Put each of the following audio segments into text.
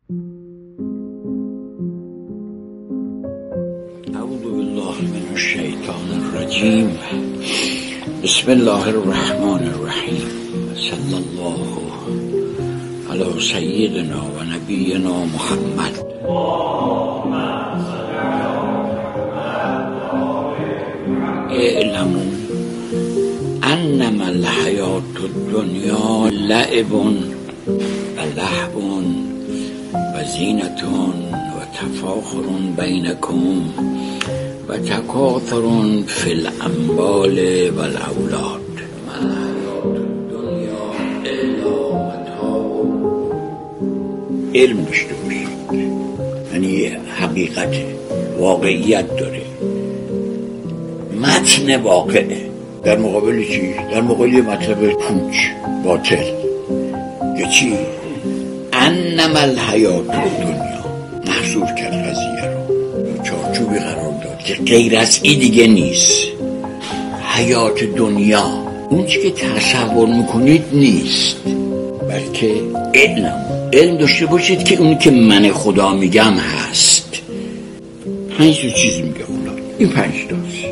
اعوذ بالله من الشیطان الرجیم. بسم الله الرحمن الرحیم. صلی الله علی سیدنا و نبینا محمد. اعلموا انما الحیات الدنیا لعب و لهو و زینة و تفاخر بینکم و تکاثر فی الاموال و الاولاد. ما الحیات الدنیا الا متاع. علم داشته باشید، یعنی حقیقت واقعیت داره، متن واقعه. در مقابل چی؟ در مقابل مطلب پوچ باطل. یه چی؟ انما الحیات الدنیا محصور کرد قضیه رو، چارچوبی قرار داد که غیر از این دیگه نیست. حیات دنیا اون چی که تصور میکنید نیست، بلکه علم داشته باشید که اونی که من خدا میگم هست. 5 چیزی میگه خدا، این 5 تاست.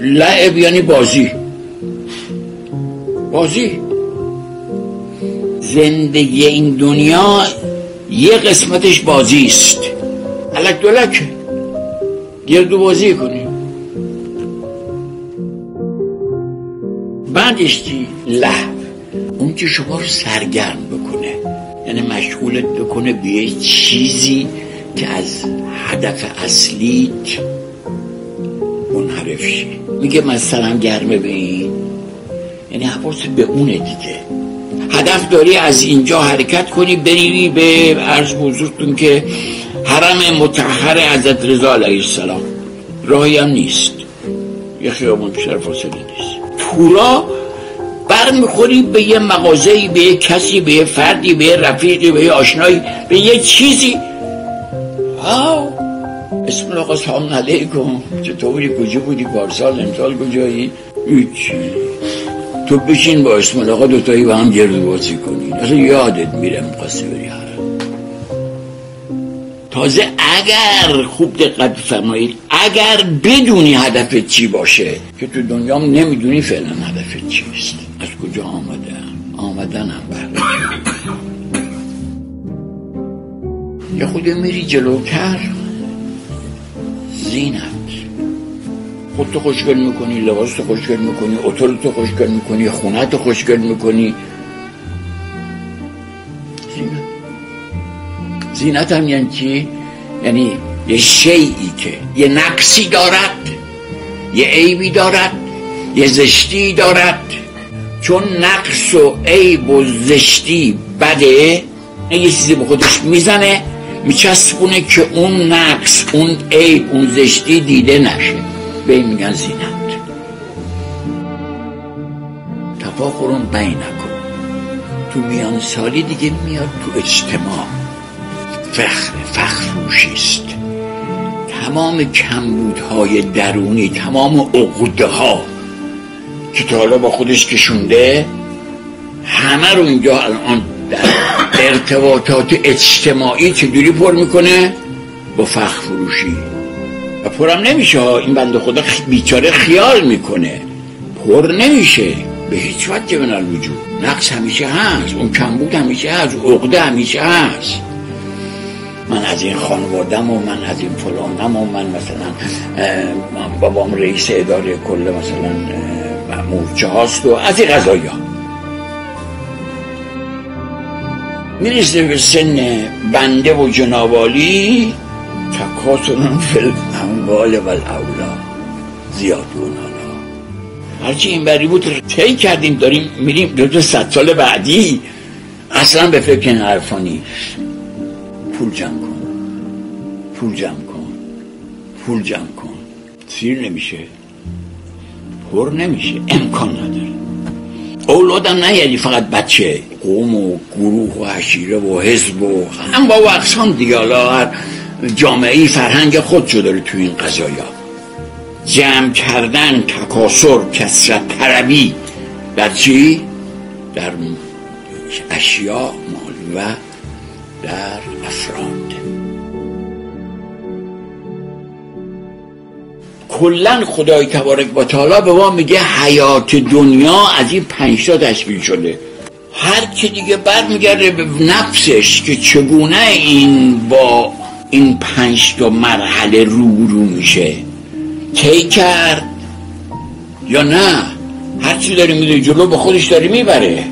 لعب یعنی بازی. زندگی این دنیا یه قسمتش بازی است، الک دولک گردو بازی کنی. بعدش چی؟ لهو، اون که شما رو سرگرم بکنه، یعنی مشغولت بکنه به یه چیزی که از هدف اصلیت منحرف شی. میگه مثلا گرمه به این، یعنی حواست به اونه دیگه. هدف داری از اینجا حرکت کنی بری به عرض بزرگتون که حرم مطهر حضرت رضا علیه السلام. راهی هم نیست، یه خیابون بیشتر فاصله نیست. پورا برمیخوری به یه مغازه‌ای، به یه کسی، به یه فردی، به یه رفیقی، به یه آشنایی، به یه چیزی. اسم الله آقا سلام علیکم، چطوری، کجا بودی پارسال، امسال کجایی؟ هیچی. تو بشین با اسم الله آقا دوتایی با هم گردو بازی کنین، اصلا یادت میره میخواستی بری حرم. تازه اگر خوب دقت بفرمایید، اگر بدونی هدفت چی باشه، که تو دنیا نمیدونی فعلا هدفت چیست، از کجا آمدنم بر یه خود میری جلوتر، زینت، خودتو خوشگل میکنی، لباستو خوشگل میکنی، اتاقتو خوشگل میکنی، خونه‌تو خوشگل میکنی. زینت هم یعنی چی؟ یعنی یه شیئی که یه نقصی دارد، یه عیبی دارد، یه زشتی دارد. چون نقص و عیب و زشتی بده، یه چیزی به خودش میزنه، میچسبونه که اون نقص، اون عیب، اون زشتی دیده نشه. به این میگن زینت. تفاخر بینکم، تو میان سالی دیگه میاد تو اجتماع. فخر فروشیست. تمام کمبودهای درونی، تمام عقده ها که تا حالا با خودش کشونده، همه رو اینجا الان در ارتباطات اجتماعی چجوری پر میکنه؟ با فخر فروشی. و پرم نمیشه. این بنده خدا بیچاره خیال میکنه پر نمیشه، به هیچ وجه من الوجود. نقص همیشه هست، اون کمبود همیشه هست، عقده همیشه هست. من از این خانوادم و من از این فلانم و من مثلا بابام رئیس اداره کل مثلا مورچه هاست و از این قضایی ها. میرسه به سن بنده و جنابالی، تکاثر فی الاموال و الاولاد، زیاد کن. حالا هرچی این بری بود طی کردیم، داریم میریم دو 100 سال بعدی. اصلا به فکر این حرفا نیست. پول جمع کن، پول جمع کن، پول جمع کن. سیر نمیشه، پر نمیشه، امکان نداره. اولادم نه یعنی فقط بچه، قوم و گروه و عشیره و حزب و هم با اقسام دیگه. حالا جامعه فرهنگ خودشو داره تو این قضایا. جمع کردن، تکاثر، کثرت طلبی در چی؟ در اشیاء و در افراد. کلن خدای تبارک و تعالی به ما میگه حیات دنیا از این 5 تا تشکیل شده. هر کی دیگه برمیگرده به نفسش که چگونه این با این 5 تا مرحله روبرو میشه، طی کرد یا نه. هر چی داری میده جلو به خودش داری میبره.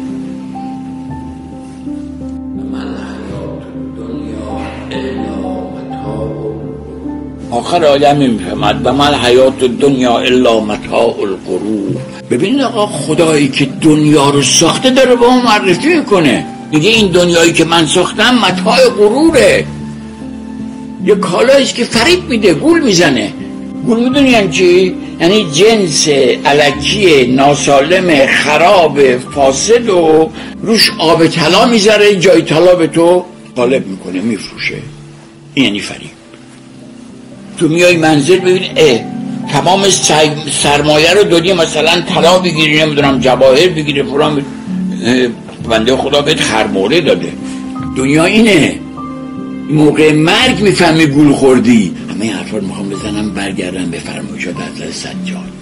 آخر آدم میفهمد و من حیات دنیا الا متاع الغرور. ببینید آقا، خدایی که دنیا رو ساخته داره با ما معرفی میکنه، میگه این دنیایی که من ساختم متاع غروره، یه کالاییست که فریب میده، گول میزنه. گول میدونی یعنی چی؟ یعنی جنس الکی ناسالم خراب فاسد و روش آب طلا میذاره، جای طلا به تو غالب میکنه، میفروشه. این یعنی فریب. تو میای منزل ببین تمام سرمایه رو دادی، مثلا طلا بگیری، نمیدونم جواهر بگیری، فلان بنده خدا بهت خرموله داده. دنیا اینه. موقع مرگ میفهمی گول خوردی. همه حرفا رو میخوام بزنم برگردم به فرمایشات حضرت سجاد.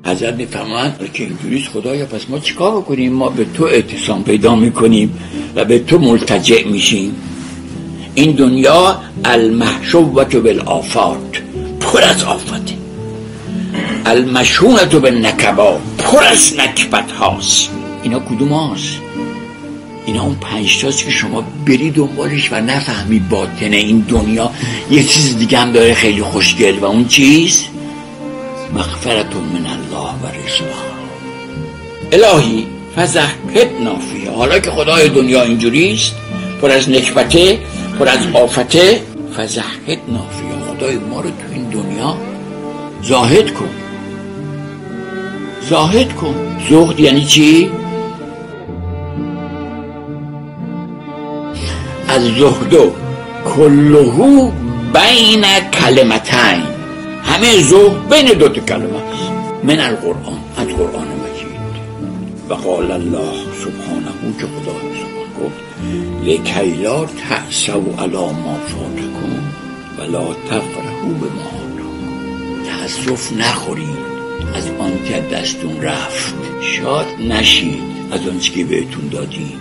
حضرت میفهمند که اینجوریست خدایا، پس ما چیکار بکنیم؟ ما به تو اعتصام پیدا میکنیم و به تو ملتجئ میشیم. این دنیا المحشوة بالآفات، پر از آفته. المشحونة بالنکبات، پر از نکبت هاست. اینا کدوم هاست؟ اینا اون 5 تاست که شما بری دنبالش و نفهمی باطنه این دنیا یه چیز دیگه هم داره خیلی خوشگل. و اون چیز مغفرت من الله و رضوان. الهی فزهدنا فیها. حالا که خدای دنیا اینجوریست، پر از نکبته، پر از آفته، فزهدنا فیها. خدای ما رو تو این دنیا زاهد کن. زاهد کن. زهد یعنی چی؟ از زهدو کلهو بین کلمتین. همه زهد بین 2 کلمه است. من القرآن، از قرآن مجید. و قال الله سبحانه، که خدا سبحانه گفت لکی لا تأسوا علی ما فاتکم ولا تفرحوا بما آتاکم. تأسف نخورید از آن که دستون رفت، شاد نشید از آن که بهتون دادیم